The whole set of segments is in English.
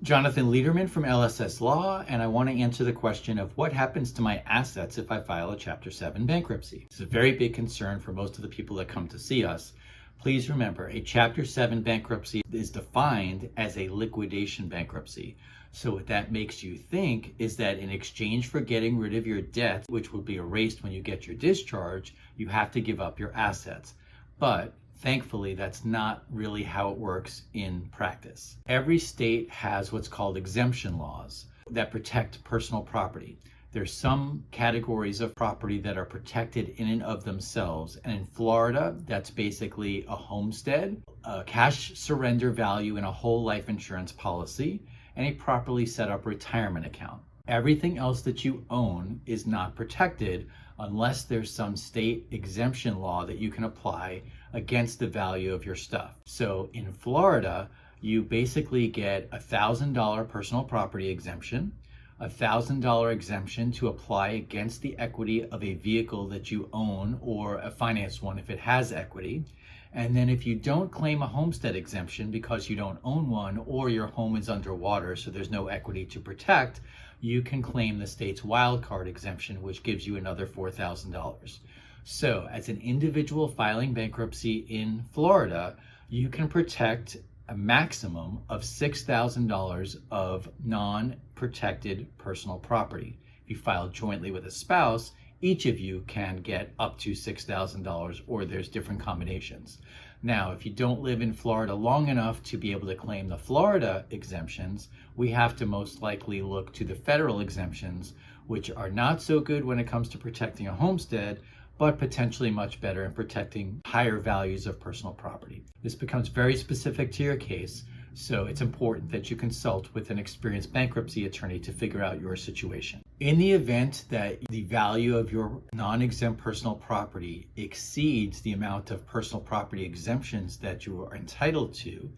Jonathan Lederman from LSS Law, and I want to answer the question of what happens to my assets if I file a Chapter 7 bankruptcy. It's a very big concern for most of the people that come to see us. Please remember, a Chapter 7 bankruptcy is defined as a liquidation bankruptcy. So what that makes you think is that in exchange for getting rid of your debt, which will be erased when you get your discharge, you have to give up your assets. But thankfully, that's not really how it works in practice. Every state has what's called exemption laws that protect personal property. There's some categories of property that are protected in and of themselves. And in Florida, that's basically a homestead, a cash surrender value in a whole life insurance policy, and a properly set up retirement account. Everything else that you own is not protected unless there's some state exemption law that you can apply against the value of your stuff. So in Florida, you basically get $1,000 personal property exemption, $1,000 exemption to apply against the equity of a vehicle that you own or a financed one if it has equity. And then if you don't claim a homestead exemption because you don't own one or your home is underwater, so there's no equity to protect, you can claim the state's wildcard exemption, which gives you another $4,000. So as an individual filing bankruptcy in Florida, you can protect a maximum of $6,000 of non-protected personal property. If you file jointly with a spouse, each of you can get up to $6,000, or there's different combinations. Now, if you don't live in Florida long enough to be able to claim the Florida exemptions, we have to most likely look to the federal exemptions, which are not so good when it comes to protecting a homestead, but potentially much better in protecting higher values of personal property. This becomes very specific to your case, so it's important that you consult with an experienced bankruptcy attorney to figure out your situation. In the event that the value of your non-exempt personal property exceeds the amount of personal property exemptions that you are entitled to,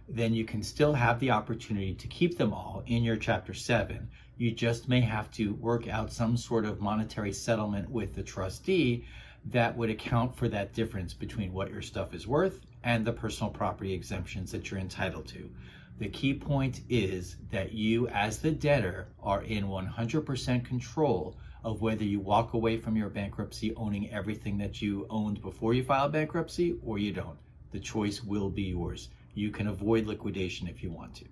then you can still have the opportunity to keep them all in your Chapter 7. You just may have to work out some sort of monetary settlement with the trustee that would account for that difference between what your stuff is worth and the personal property exemptions that you're entitled to. The key point is that you, as the debtor, are in 100% control of whether you walk away from your bankruptcy owning everything that you owned before you filed bankruptcy or you don't. The choice will be yours. You can avoid liquidation if you want to.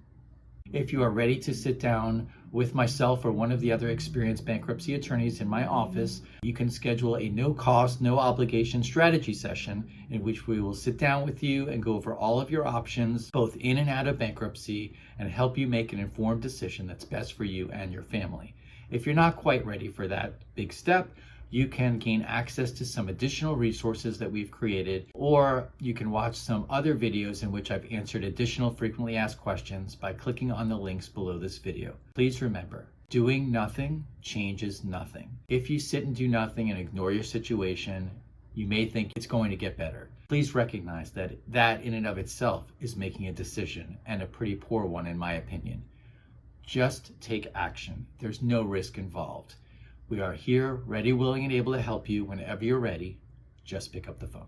If you are ready to sit down with myself or one of the other experienced bankruptcy attorneys in my office, you can schedule a no-cost, no-obligation strategy session in which we will sit down with you and go over all of your options, both in and out of bankruptcy, and help you make an informed decision that's best for you and your family. If you're not quite ready for that big step, you can gain access to some additional resources that we've created, or you can watch some other videos in which I've answered additional frequently asked questions by clicking on the links below this video. Please remember, doing nothing changes nothing. If you sit and do nothing and ignore your situation, you may think it's going to get better. Please recognize that that in and of itself is making a decision, and a pretty poor one in my opinion. Just take action. There's no risk involved. We are here, ready, willing, and able to help you whenever you're ready. Just pick up the phone.